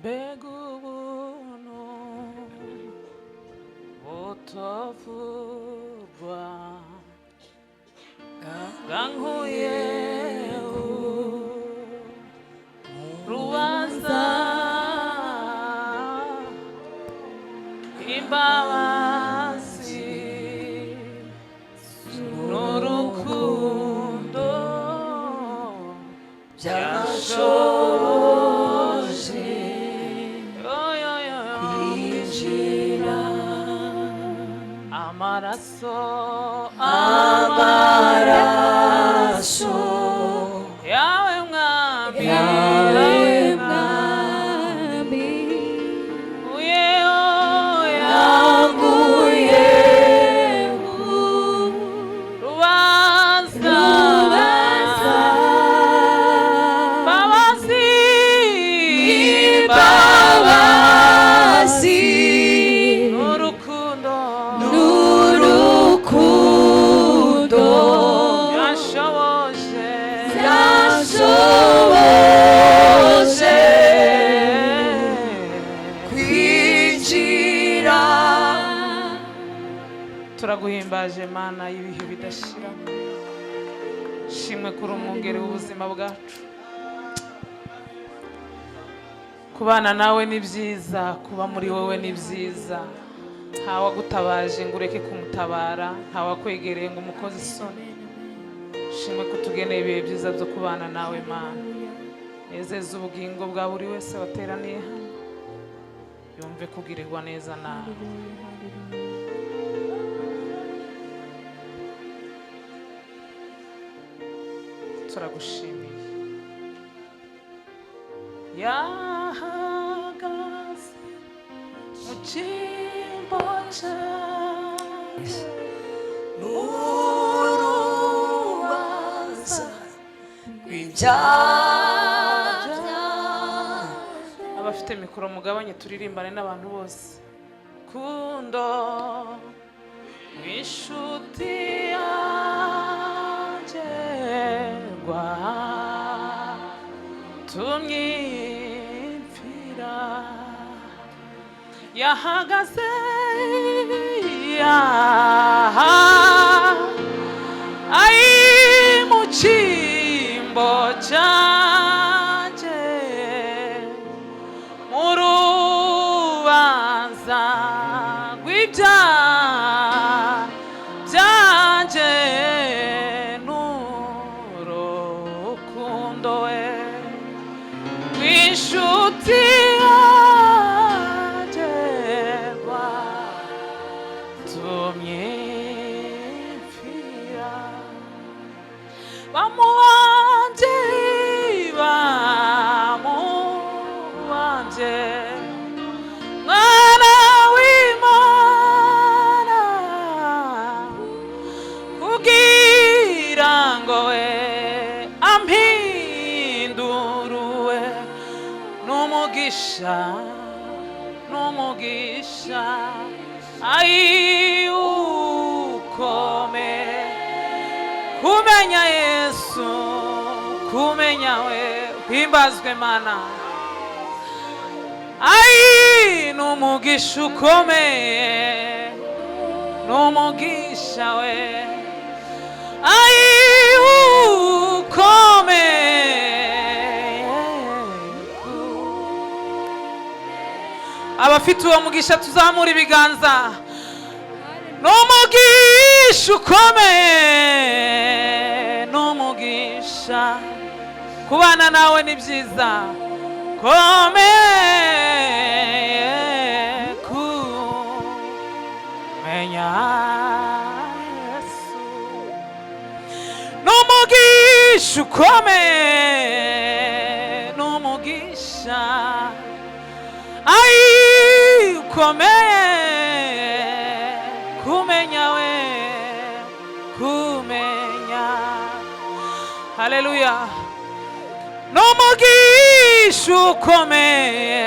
Begubuno Otofugwa Ganguye Ruanza Imbawasi Nurukundo Byashoboje kwinjira amaraso yawe mwami turaguhimbaje Mana y'ibihe bidashira shimwe kuri umwungeri w'ubuzima bwacu kubana nawe ni byiza kuba muri wowe ni byiza ntawa gutabaje ngo ureke kumutabara ntawa kwegereye ngo umukoze isoni shimwe kutugeneye ibihe byiza byo kubana nawe Mana nezeza ubugingo bwa buri wese wateraniye hano yumve kugirirwa neza nawe turagushimiye yahagaze mu cyimbo cyawe n'urubanza rw'ibyaha abafite mikoro mugabanye turirimbane n'abantu bose kundo w'inshuti tumyipfira yahagaze ari mu cyimbo cyanjye mu rubanza rw'ibyaha byanjye inshuti yagerwa tumyipfira bamuwanje mwana w'Imana kugira ngo we ampinduruwe n'umugisha ukome kumenya Yesu kumenya we himbazwe Mana n'umugisha ukomeye n'umugisha we ukome abafite uwo mugisha tuzamura ibiganza n'umugisha ukomeye n'umugisha kubana nawe ni byiza komeye kumenya Yesu n'umugisha ukomeye n'umugisha ukomeye kumenya we kumenya haleluya n'umugisha ukomeye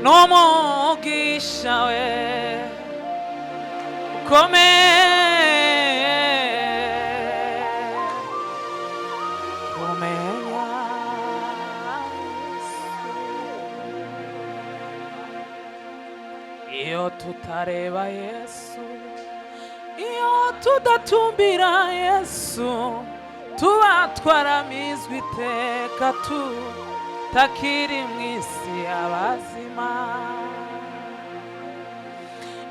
n'umugisha we ukomeye kumenya iyo tutareba Yesu, iyo tudatumbira Yesu, tuba twaramizwe iteka tutakiri mu isi y'abazima.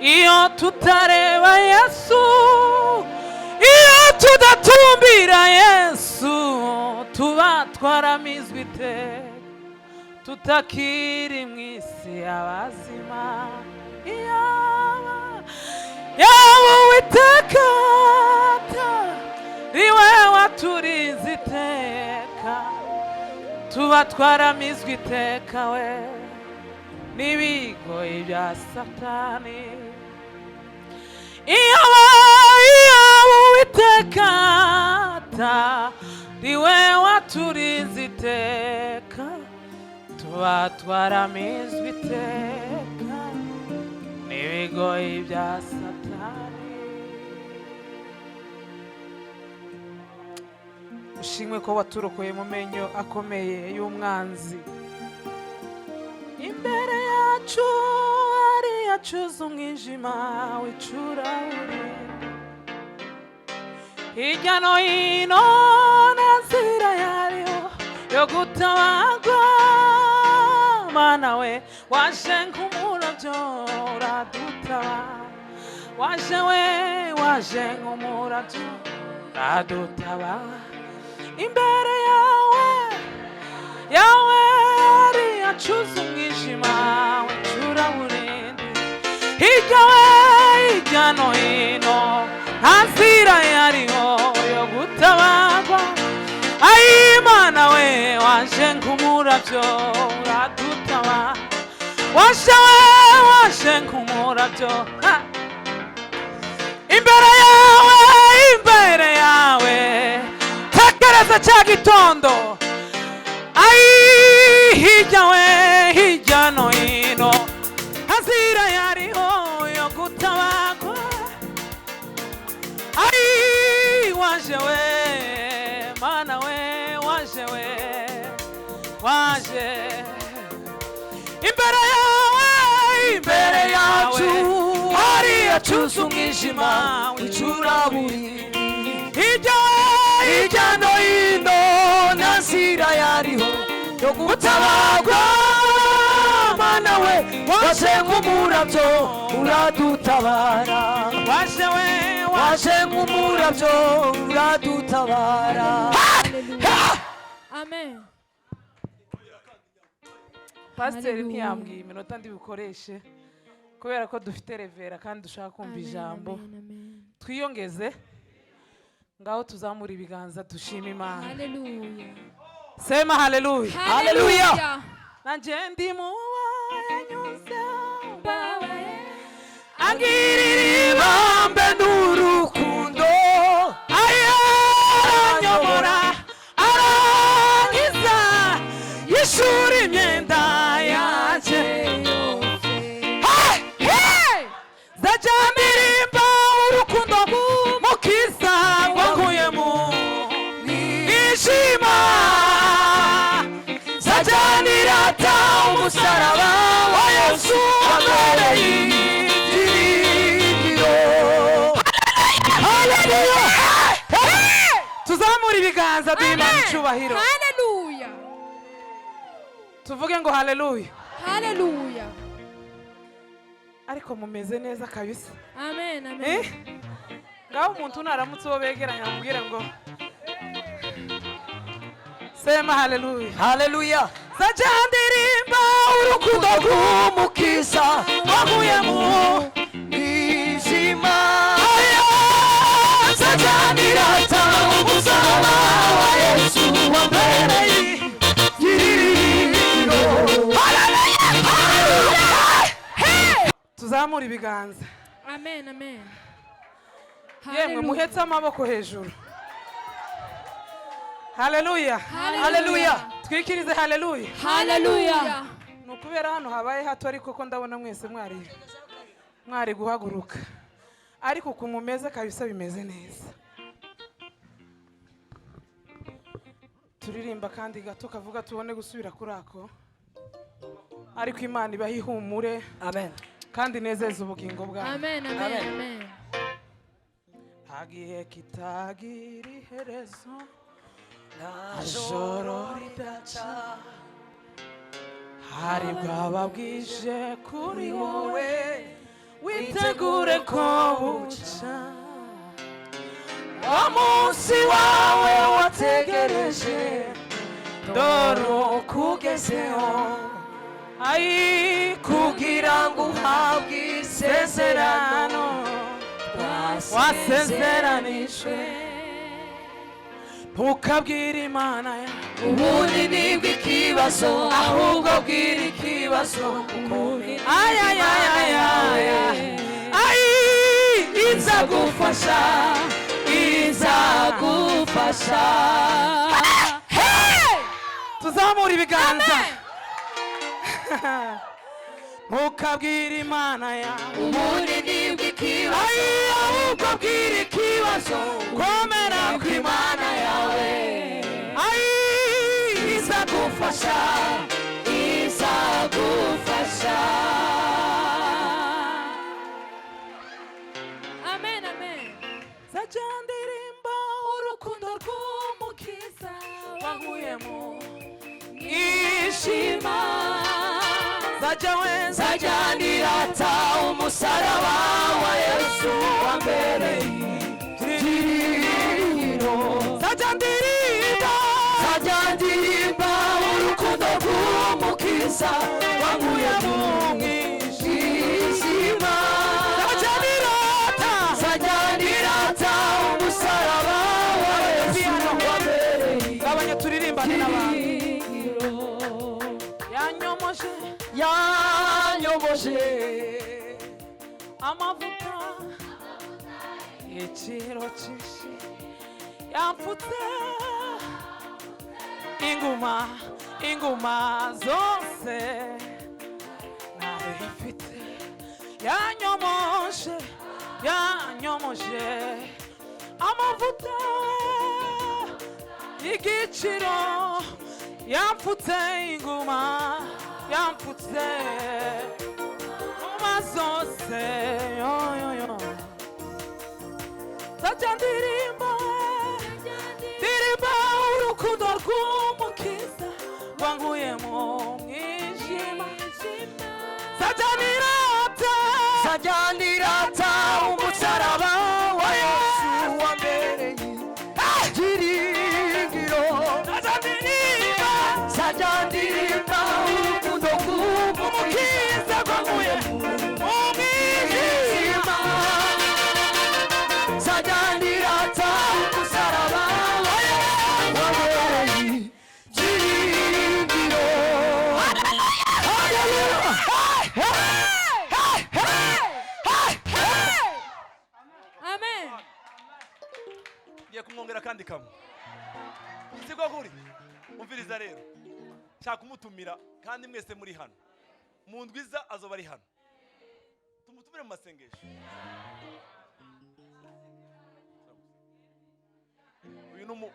Iyo tutareba Yesu, iyo tudatumbira Yesu, tuba twaramizwe iteka tutakiri mu isi y'abazima. Yaba Uwiteka riwe waturize iteka, tuba twaramizwe iteka we n'ibigoyi bya Satani. Yaba Uwiteka riwe waturize iteka, tuba twaramizwe iteka n'ibigoyi bya Satani. Ushimwe ko waturokoye mu menyo akomeye y'umwanzi. Imbere yacu hari yacuze umwijima w'icuraburindi, hirya no hino nta nzira yariho yo gutabagwa. Mana we waje nk'umurabyo uradutabara, waje nk'umurabyo uradutabara. Imbere yawe hari yacuze umwijima w'icuraburindi, hirya no hino nta nzira yariho yo gutabagwa. Ai Mana we waje nk'umurabyo uradutabara, waje nk'umurabyo. Imbere yawe tekereza cya gitondo. Ai hirya no hino nzira yariho yo gutabagwa. Ai waje we Mana we waje imbere yacu hari yacuze umwijima w'icuraburindi, hirya no hino nta nzira yariho yo gutabagwa. Mana we waje nk'umurabyo uradutabara, waje nk'umurabyo uradutabara. Amen. Pasiteri ntiyambwiye iminota ndi bukoreshe kubera ko dufite revera kandi dushaka kumva ijambo. Twiyongeze ngaho tuzamura ibiganza dushima Imana. Haleluya. Sema haleluya. Haleluya. Nanje ndi muwanyuze agirira ibambe n'urukundo, ayanyobora arangiza yishura imyenda yaje. Zaja ndirimba urukundo mukiza wankuye mu mwijima, zaja ndirata umusaraba wa Yesu wabereye ibyiringiro. Haleluya. Tuzamura ibiganza duhimana icyubahiro. Haleluya. Tuvuge ngo haleluya. Haleluya. Ariko mumeze neza kabisa. Amen, amen. Ngaho umuntu naramutse uwo begeranya amubwire ngo sema haleluya. Haleluya. Zaja ndirimba urukundo rw'umukiza wankuye mu mwijima, zaja ndirata umusaraba wa Yesu wabereye ibyiringiro. Tuzamura ibiganza. Amen, amen. Yemwe muhetse amaboko hejuru. Haleluya. Haleluya. Twikirize haleluya. Haleluya. Nukubera hano habaye hato ariko ko ndabona mwese mwari guhaguruka. Ariko kumumeze kabisa bimeze neza. Turirimba kandi gato kavuga tubone gusubira kuri ako. Ariko Imana ibahihumure. Amen. kandi nezeza ubugingo bwawe. Amen, amen, amen. Hagiye kitagira iherezo, nta joro ridaca, hari bwaba bwije kuri wowe, witegure ko buca. Wa munsi wawe wategereje, dore ukugezeho, ai kugira ngo uhabwe isezerano wasezeranijwe. Ntukabwire Imana ya ubunini bw'ikibazo, ahubwo bwira ikibazo izagufasha, izagufasha. tuzamura ibiganza. Ntukabwire Imana ya ubunini bw'ikibazo, ahubwo bwira ikibazo komera kw'Imana yawe izagufasha, izagufasha. Amen, amen. Zajya ndirimba urukundo rw'umukiza wankuye mu Ishima zajya ndirata umusaraba wa Yesu wambereye ibyiringiro. Zajya ndirimba urukundo rw'umukiza wankuye mu mwijima. Zajya ndirata umusaraba wa Yesu wambereye gabanya turirimbane n'abantu. yanyomoje amavuta ikiro cyinshi yapfutse inguma zose nari mfite. yanyomoje amavuta y'igiciro yapfutse inguma zose. Zajya ndirimba urukundo rw'umukiza wankuye mu mwijima. Zajya ndirata umusaraba wa Yesu wambereye ibyiringiro. Zajya ndirimba urukundo rw'umukiza wankuye mu mwijima. Zajya ndirata umusaraba wa Yesu wambereye ibyiringiro. Amen. Ngiye kumwongera kandi kamwe. Siko kuri. Umviriza rero. Shaka kumutumira kandi mwese muri hano. Mu ndwiza azoba ari hano. Tumutumire mu masengesho.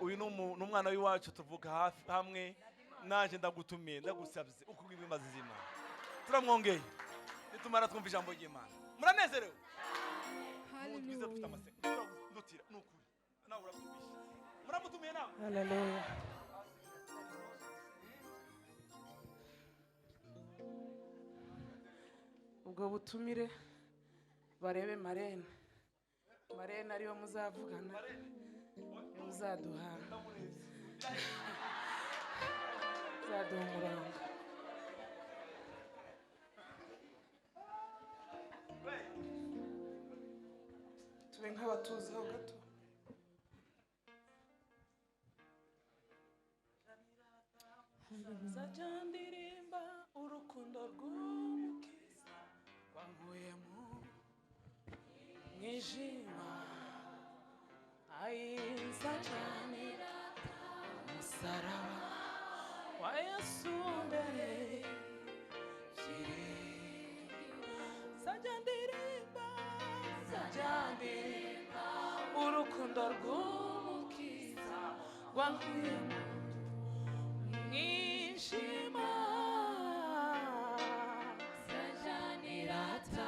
Uyu n'umwana w'iwacu tuvuka hafi hamwe, naje ndagutumiye ndagusabye uko ibimaze z'Imana. Turamwongeye. Nitumara twumva ijambo ry'Imana. Muranezerewe. Ndwiza dufite amasengesho. Ndutira nukuri. Nawe urabyumvisha. Muramutumiye nawe. Haleluya. Ubwo butumire barebe Marene ariyo muzavugana, muzaduha umurongo. Tube nk'abatuzaho gato. Zajya ndirimba urukundo rw'umukiza wankuye mu mwijima. Zajya ndirata umusaraba wa Yesu wambereye ibyiringiro. Zajya ndirimba urukundo rw'umukiza wankuye mu mwijima. Zajya ndirata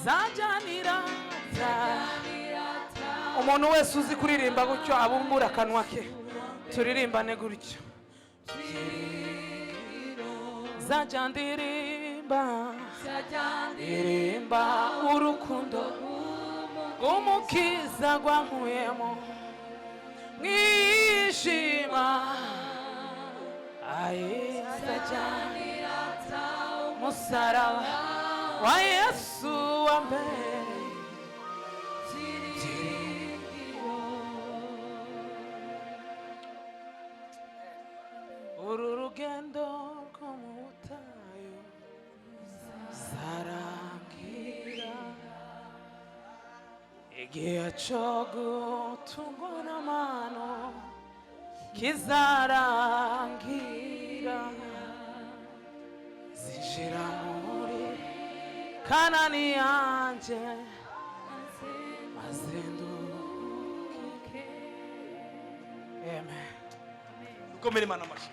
zajanirata. Umuntu wese uzi kuririmba gutyo abumbura akanwa ke, turirimbane gutyo. Zajandirimba, ndirimba urukundo umukiza gwankuyemo mwishima. Aye, zajanirata umusaraba wa Yesu wa mbere. Uru rugendo rwo mu butayu zarangira, igihe cyo gutungwa n'amano kizarangira. Zinjira muri Kanani yanjye maze nduhuke. Amen. dukomere Imana amashyi.